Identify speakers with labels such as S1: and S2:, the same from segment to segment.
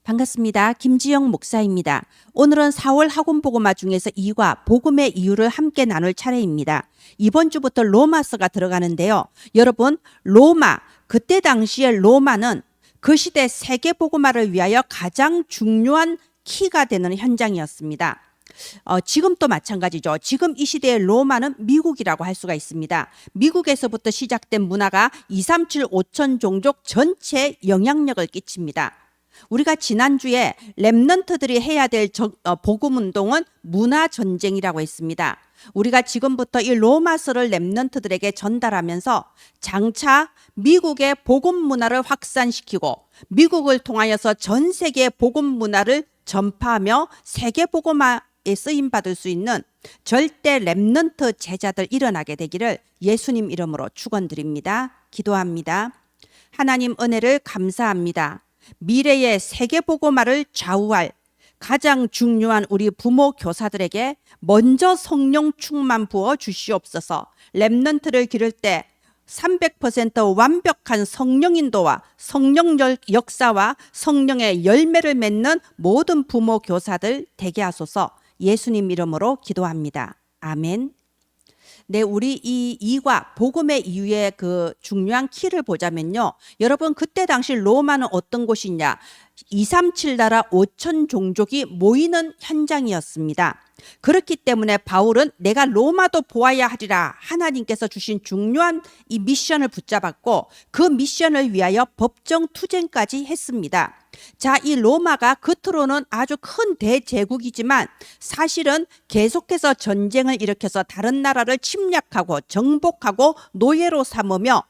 S1: 반갑습니다. 김지영 목사입니다. 오늘은 4월 학원복음화 중에서 2과 복음의 이유를 함께 나눌 차례입니다. 이번 주부터 로마서가 들어가는데요. 여러분, 로마, 그때 당시에 로마는 그 시대 세계복음화를 위하여 가장 중요한 키가 되는 현장이었습니다. 지금도 마찬가지죠. 지금 이 시대의 로마는 미국이라고 할 수가 있습니다. 미국에서부터 시작된 문화가 237 5천 종족 전체에 영향력을 끼칩니다. 우리가 지난주에 렘넌트들이 해야 될 복음운동은 문화전쟁이라고 했습니다. 우리가 지금부터 이 로마서를 렘넌트들에게 전달하면서 장차 미국의 복음 문화를 확산시키고 미국을 통하여서 전 세계의 복음 문화를 전파하며 세계 복음화에 쓰임받을 수 있는 절대 렘넌트 제자들 일어나게 되기를 예수님 이름으로 축원드립니다. 기도합니다. 하나님 은혜를 감사합니다. 미래의 세계 복음화를 좌우할 가장 중요한 우리 부모 교사들에게 먼저 성령 충만 부어 주시옵소서. 렘넌트를 기를 때 300% 완벽한 성령 인도와 성령 역사와 성령의 열매를 맺는 모든 부모 교사들 되게 하소서. 예수님 이름으로 기도합니다. 아멘. 네, 우리 이 이과 복음의 이유의 그 중요한 키를 보자면요. 여러분, 그때 당시 로마는 어떤 곳이냐? 237 나라 5천 종족이 모이는 현장이었습니다. 그렇기 때문에 바울은 내가 로마도 보아야 하리라 하나님께서 주신 중요한 이 미션을 붙잡았고 그 미션을 위하여 법정 투쟁까지 했습니다. 자, 이 로마가 겉으로는 아주 큰 대제국이지만 사실은 계속해서 전쟁을 일으켜서 다른 나라를 침략하고 정복하고 노예로 삼으며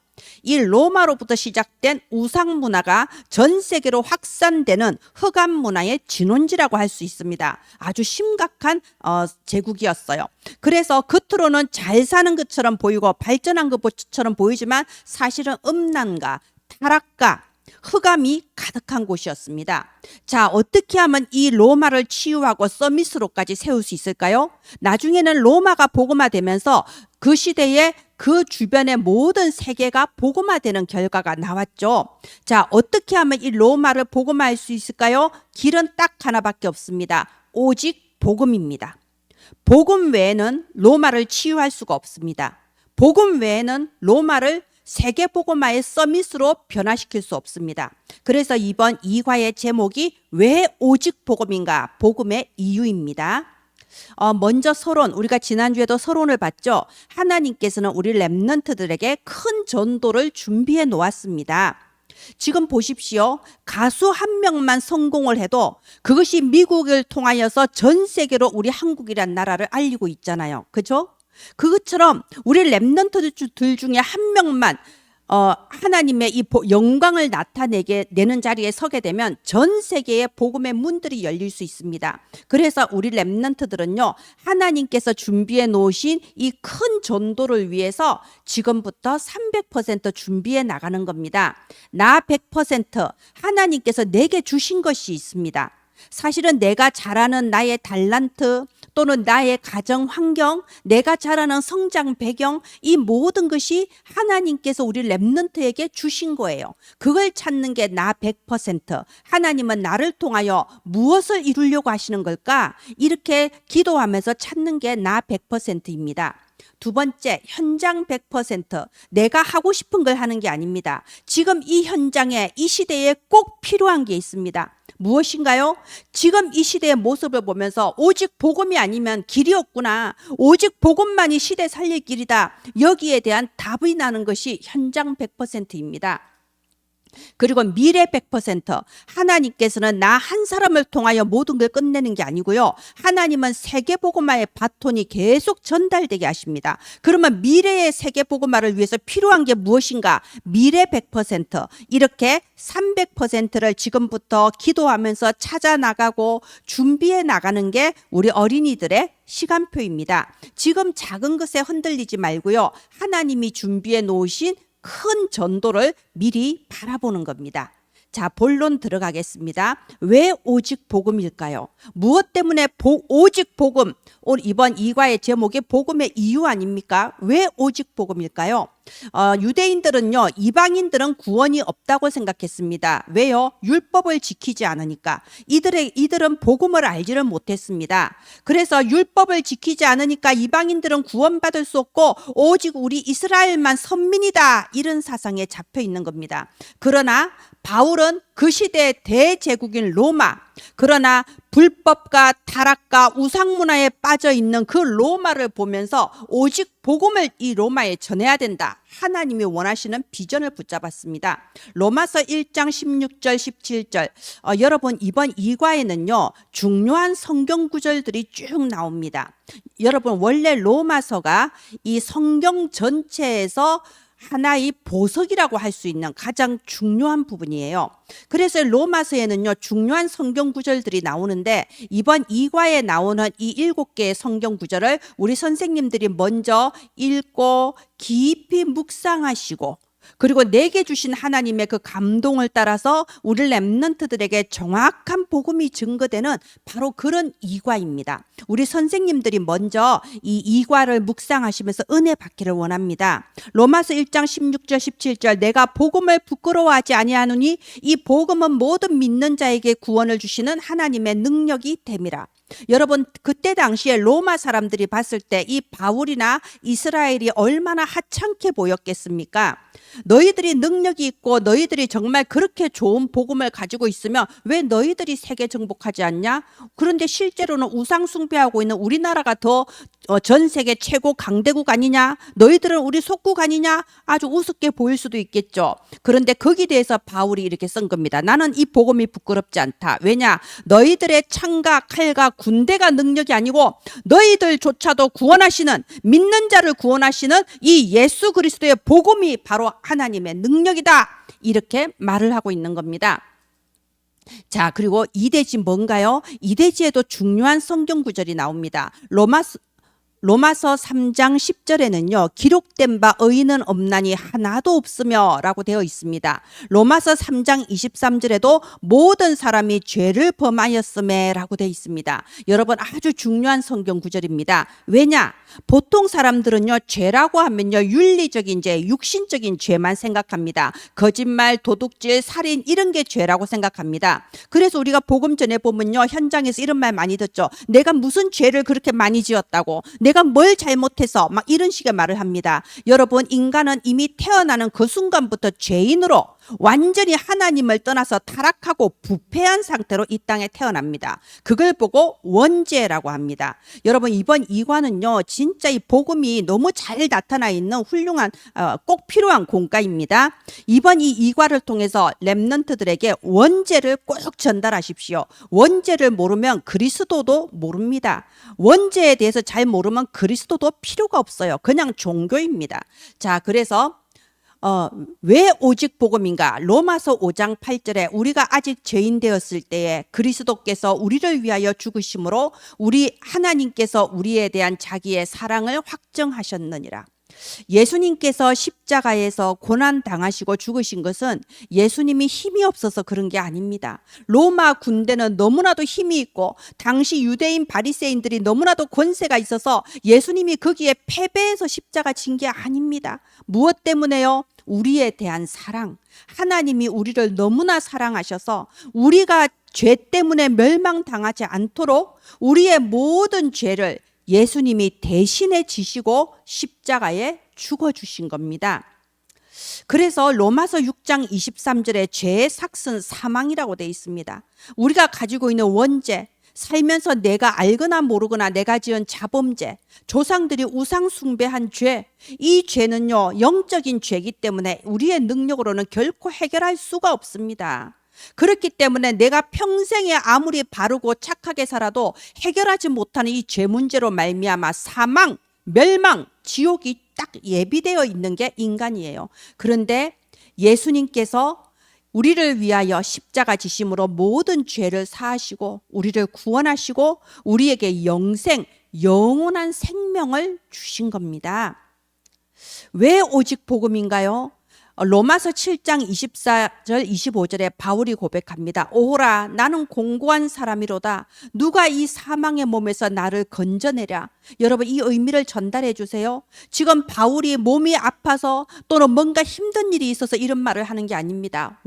S1: 이 로마로부터 시작된 우상 문화가 전 세계로 확산되는 흑암 문화의 진원지라고 할 수 있습니다. 아주 심각한 제국이었어요. 그래서 겉으로는 잘 사는 것처럼 보이고 발전한 것처럼 보이지만 사실은 음란과 타락과 흑암이 가득한 곳이었습니다. 자, 어떻게 하면 이 로마를 치유하고 서밋으로까지 세울 수 있을까요? 나중에는 로마가 복음화되면서 그 시대에 그 주변의 모든 세계가 복음화되는 결과가 나왔죠. 자, 어떻게 하면 이 로마를 복음화할 수 있을까요? 길은 딱 하나밖에 없습니다. 오직 복음입니다. 복음 외에는 로마를 치유할 수가 없습니다. 복음 외에는 로마를 세계 복음화의 서밋으로 변화시킬 수 없습니다. 그래서 이번 2과의 제목이 왜 오직 복음인가? 복음의 이유입니다. 먼저 서론, 우리가 지난주에도 서론을 봤죠. 하나님께서는 우리 렘넌트들에게 큰 전도를 준비해 놓았습니다. 지금 보십시오. 가수 한 명만 성공을 해도 그것이 미국을 통하여서 전 세계로 우리 한국이란 나라를 알리고 있잖아요. 그렇죠? 그것처럼 우리 렘넌트들 중에 한 명만 하나님의 이 영광을 나타내는 자리에 서게 되면 전 세계의 복음의 문들이 열릴 수 있습니다. 그래서 우리 렘넌트들은요, 하나님께서 준비해 놓으신 이 큰 전도를 위해서 지금부터 300% 준비해 나가는 겁니다. 나 100% 하나님께서 내게 주신 것이 있습니다. 사실은 내가 잘하는 나의 달란트 또는 나의 가정 환경, 내가 잘하는 성장 배경, 이 모든 것이 하나님께서 우리 렘넌트에게 주신 거예요. 그걸 찾는 게 나 100%. 하나님은 나를 통하여 무엇을 이루려고 하시는 걸까? 이렇게 기도하면서 찾는 게 나 100%입니다. 두 번째, 현장 100%. 내가 하고 싶은 걸 하는 게 아닙니다. 지금 이 현장에, 이 시대에 꼭 필요한 게 있습니다. 무엇인가요? 지금 이 시대의 모습을 보면서 오직 복음이 아니면 길이 없구나. 오직 복음만이 시대 살릴 길이다. 여기에 대한 답이 나는 것이 현장 100%입니다. 그리고 미래 100%. 하나님께서는 나 한 사람을 통하여 모든 걸 끝내는 게 아니고요. 하나님은 세계복음화의 바톤이 계속 전달되게 하십니다. 그러면 미래의 세계복음화를 위해서 필요한 게 무엇인가? 미래 100%. 이렇게 300%를 지금부터 기도하면서 찾아 나가고 준비해 나가는 게 우리 어린이들의 시간표입니다. 지금 작은 것에 흔들리지 말고요. 하나님이 준비해 놓으신 큰 전도를 미리 바라보는 겁니다. 자, 본론 들어가겠습니다. 왜 오직 복음일까요? 무엇 때문에 오직 복음? 오늘 이번 2과의 제목이 복음의 이유 아닙니까? 왜 오직 복음일까요? 유대인들은요, 이방인들은 구원이 없다고 생각했습니다. 왜요? 율법을 지키지 않으니까. 이들은 복음을 알지를 못했습니다. 그래서 율법을 지키지 않으니까 이방인들은 구원받을 수 없고 오직 우리 이스라엘만 선민이다, 이런 사상에 잡혀 있는 겁니다. 그러나 바울은 그 시대의 대제국인 로마, 그러나 불법과 타락과 우상문화에 빠져 있는 그 로마를 보면서 오직 복음을 이 로마에 전해야 된다, 하나님이 원하시는 비전을 붙잡았습니다. 로마서 1장 16절 17절, 여러분 이번 2과에는요 중요한 성경 구절들이 쭉 나옵니다. 여러분 원래 로마서가 이 성경 전체에서 하나의 보석이라고 할 수 있는 가장 중요한 부분이에요. 그래서 로마서에는요 중요한 성경 구절들이 나오는데, 이번 2과에 나오는 이 7개의 성경 구절을 우리 선생님들이 먼저 읽고 깊이 묵상하시고, 그리고 내게 주신 하나님의 그 감동을 따라서 우리 렘넌트들에게 정확한 복음이 증거되는 바로 그런 2과입니다. 우리 선생님들이 먼저 이 2과를 묵상하시면서 은혜 받기를 원합니다. 로마서 1장 16절 17절, 내가 복음을 부끄러워하지 아니하노니 이 복음은 모든 믿는 자에게 구원을 주시는 하나님의 능력이 됨이라. 여러분 그때 당시에 로마 사람들이 봤을 때 이 바울이나 이스라엘이 얼마나 하찮게 보였겠습니까? 너희들이 능력이 있고 너희들이 정말 그렇게 좋은 복음을 가지고 있으면 왜 너희들이 세계 정복하지 않냐? 그런데 실제로는 우상 숭배하고 있는 우리나라가 더 전 세계 최고 강대국 아니냐? 너희들은 우리 속국 아니냐? 아주 우습게 보일 수도 있겠죠. 그런데 거기에 대해서 바울이 이렇게 쓴 겁니다. 나는 이 복음이 부끄럽지 않다. 왜냐? 너희들의 창과 칼과 군대가 능력이 아니고 너희들조차도 구원하시는, 믿는 자를 구원하시는 이 예수 그리스도의 복음이 바로 하나님의 능력이다, 이렇게 말을 하고 있는 겁니다. 자, 그리고 이대지 뭔가요? 이대지에도 중요한 성경 구절이 나옵니다. 로마서 3장 10절에는요 기록된 바 의인은 없나니 하나도 없으며 라고 되어 있습니다. 로마서 3장 23절에도 모든 사람이 죄를 범하였음에 라고 되어 있습니다. 여러분 아주 중요한 성경 구절입니다. 왜냐? 보통 사람들은요 죄라고 하면요 윤리적인 죄, 육신적인 죄만 생각합니다. 거짓말, 도둑질, 살인, 이런 게 죄라고 생각합니다. 그래서 우리가 복음 전해보면요 현장에서 이런 말 많이 듣죠. 내가 무슨 죄를 그렇게 많이 지었다고, 내가 뭘 잘못해서, 막 이런 식의 말을 합니다. 여러분 인간은 이미 태어나는 그 순간부터 죄인으로 완전히 하나님을 떠나서 타락하고 부패한 상태로 이 땅에 태어납니다. 그걸 보고 원죄라고 합니다. 여러분 이번 2과는요 진짜 이 복음이 너무 잘 나타나 있는 훌륭한 꼭 필요한 공과입니다. 이번 이 2과를 통해서 렘넌트들에게 원죄를 꼭 전달하십시오. 원죄를 모르면 그리스도도 모릅니다. 원죄에 대해서 잘 모르면 그리스도도 필요가 없어요. 그냥 종교입니다. 자, 그래서 왜 오직 복음인가? 로마서 5장 8절에 우리가 아직 죄인 되었을 때에 그리스도께서 우리를 위하여 죽으심으로 우리 하나님께서 우리에 대한 자기의 사랑을 확정하셨느니라. 예수님께서 십자가에서 고난 당하시고 죽으신 것은 예수님이 힘이 없어서 그런 게 아닙니다. 로마 군대는 너무나도 힘이 있고 당시 유대인 바리새인들이 너무나도 권세가 있어서 예수님이 거기에 패배해서 십자가 진 게 아닙니다. 무엇 때문에요? 우리에 대한 사랑. 하나님이 우리를 너무나 사랑하셔서 우리가 죄 때문에 멸망당하지 않도록 우리의 모든 죄를 예수님이 대신해 지시고 십자가에 죽어주신 겁니다. 그래서 로마서 6장 23절에 죄의 삭은 사망이라고 되어 있습니다. 우리가 가지고 있는 원죄, 살면서 내가 알거나 모르거나 내가 지은 자범죄, 조상들이 우상 숭배한 죄, 이 죄는요 영적인 죄이기 때문에 우리의 능력으로는 결코 해결할 수가 없습니다. 그렇기 때문에 내가 평생에 아무리 바르고 착하게 살아도 해결하지 못하는 이 죄 문제로 말미암아 사망, 멸망, 지옥이 딱 예비되어 있는 게 인간이에요. 그런데 예수님께서 우리를 위하여 십자가 지심으로 모든 죄를 사하시고 우리를 구원하시고 우리에게 영생, 영원한 생명을 주신 겁니다. 왜 오직 복음인가요? 로마서 7장 24절 25절에 바울이 고백합니다. 오호라 나는 공고한 사람이로다. 누가 이 사망의 몸에서 나를 건져내랴. 여러분 이 의미를 전달해 주세요. 지금 바울이 몸이 아파서 또는 뭔가 힘든 일이 있어서 이런 말을 하는 게 아닙니다.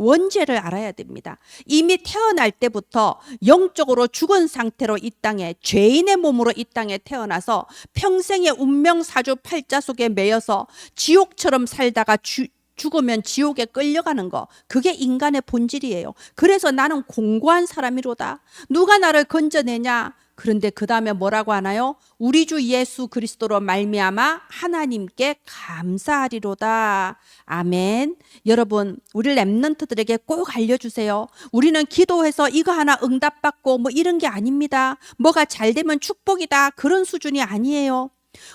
S1: 원죄를 알아야 됩니다. 이미 태어날 때부터 영적으로 죽은 상태로 이 땅에 죄인의 몸으로 이 땅에 태어나서 평생의 운명사주 팔자 속에 매여서 지옥처럼 살다가 죽으면 지옥에 끌려가는 거, 그게 인간의 본질이에요. 그래서 나는 공고한 사람이로다. 누가 나를 건져내냐? 그런데 그 다음에 뭐라고 하나요? 우리 주 예수 그리스도로 말미암아 하나님께 감사하리로다. 아멘. 여러분 우리 렘넌트들에게 꼭 알려주세요. 우리는 기도해서 이거 하나 응답받고 뭐 이런 게 아닙니다. 뭐가 잘 되면 축복이다 그런 수준이 아니에요.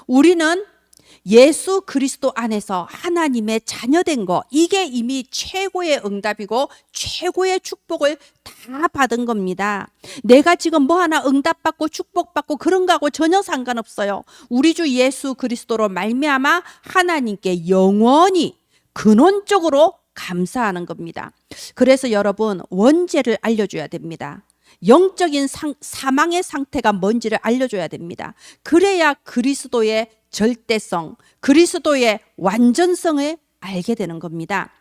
S1: 우리는 예수 그리스도 안에서 하나님의 자녀된 거, 이게 이미 최고의 응답이고 최고의 축복을 다 받은 겁니다. 내가 지금 뭐 하나 응답받고 축복받고 그런 거하고 전혀 상관없어요. 우리 주 예수 그리스도로 말미암아 하나님께 영원히 근원적으로 감사하는 겁니다. 그래서 여러분 원죄를 알려줘야 됩니다. 영적인 사망의 상태가 뭔지를 알려줘야 됩니다. 그래야 그리스도의 절대성, 그리스도의 완전성을 알게 되는 겁니다.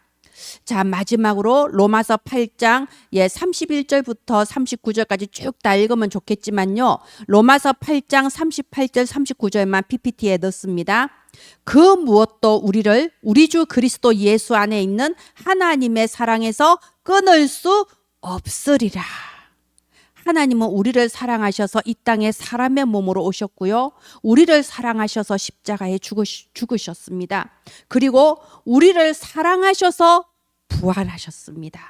S1: 자, 마지막으로 로마서 8장 31절부터 39절까지 쭉 다 읽으면 좋겠지만요. 로마서 8장 38절 39절만 PPT에 넣습니다. 그 무엇도 우리를 우리 주 그리스도 예수 안에 있는 하나님의 사랑에서 끊을 수 없으리라. 하나님은 우리를 사랑하셔서 이 땅에 사람의 몸으로 오셨고요. 우리를 사랑하셔서 십자가에 죽으셨습니다. 그리고 우리를 사랑하셔서 부활하셨습니다.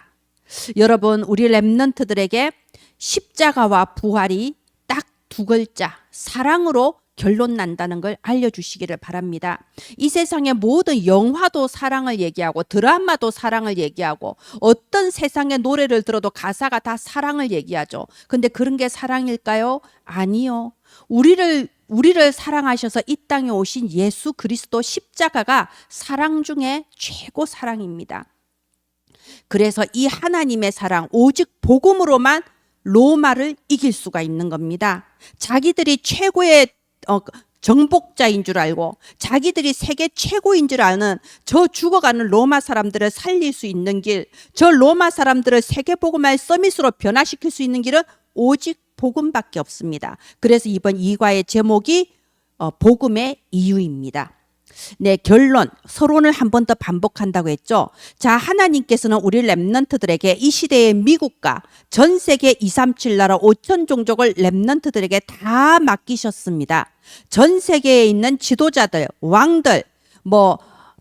S1: 여러분 우리 렘넌트들에게 십자가와 부활이 딱 두 글자 사랑으로 결론 난다는 걸 알려주시기를 바랍니다. 이 세상의 모든 영화도 사랑을 얘기하고 드라마도 사랑을 얘기하고 어떤 세상의 노래를 들어도 가사가 다 사랑을 얘기하죠. 근데 그런 게 사랑일까요? 아니요. 우리를 사랑하셔서 이 땅에 오신 예수 그리스도 십자가가 사랑 중에 최고 사랑입니다. 그래서 이 하나님의 사랑 오직 복음으로만 로마를 이길 수가 있는 겁니다. 자기들이 최고의 정복자인 줄 알고 자기들이 세계 최고인 줄 아는 저 죽어가는 로마 사람들을 살릴 수 있는 길, 저 로마 사람들을 세계복음화의 서밋으로 변화시킬 수 있는 길은 오직 복음밖에 없습니다. 그래서 이번 2과의 제목이 복음의 이유입니다. 네, 결론, 서론을 한 번 더 반복한다고 했죠. 자, 하나님께서는 우리 렘넌트들에게 이 시대의 미국과 전 세계 237 나라 5천 종족을 렘넌트들에게 다 맡기셨습니다. 전 세계에 있는 지도자들, 왕들,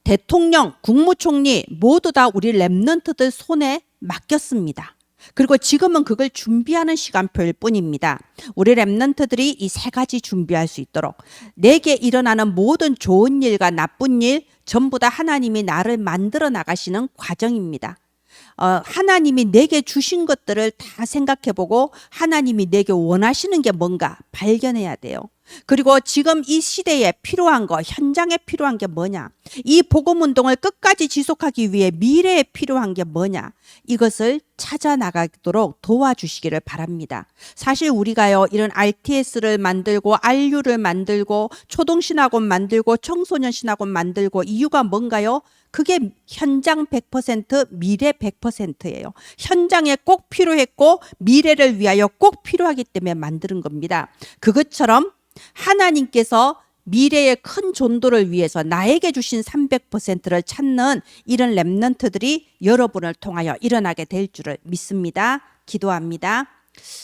S1: 대통령, 국무총리 모두 다 우리 렘넌트들 손에 맡겼습니다. 그리고 지금은 그걸 준비하는 시간표일 뿐입니다. 우리 렘넌트들이 이 세 가지 준비할 수 있도록 내게 일어나는 모든 좋은 일과 나쁜 일 전부 다 하나님이 나를 만들어 나가시는 과정입니다. 하나님이 내게 주신 것들을 다 생각해보고 하나님이 내게 원하시는 게 뭔가 발견해야 돼요. 그리고 지금 이 시대에 필요한 거, 현장에 필요한 게 뭐냐? 이 복음 운동을 끝까지 지속하기 위해 미래에 필요한 게 뭐냐? 이것을 찾아 나가도록 도와주시기를 바랍니다. 사실 우리가요, 이런 RTS를 만들고 RU를 만들고 초동신학원 만들고 청소년 신학원 만들고 이유가 뭔가요? 그게 현장 100%, 미래 100%예요. 현장에 꼭 필요했고 미래를 위하여 꼭 필요하기 때문에 만드는 겁니다. 그것처럼 하나님께서 미래의 큰 전도를 위해서 나에게 주신 300%를 찾는 이런 렘넌트들이 여러분을 통하여 일어나게 될 줄을 믿습니다. 기도합니다.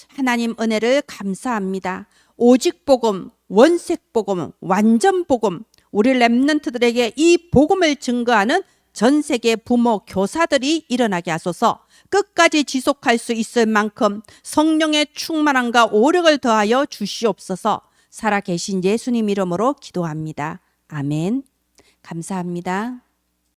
S1: 하나님 은혜를 감사합니다. 오직 복음, 원색 복음, 완전 복음, 우리 렘넌트들에게 이 복음을 증거하는 전 세계 부모, 교사들이 일어나게 하소서. 끝까지 지속할 수 있을 만큼 성령의 충만함과 오력을 더하여 주시옵소서. 살아계신 예수님 이름으로 기도합니다. 아멘. 감사합니다.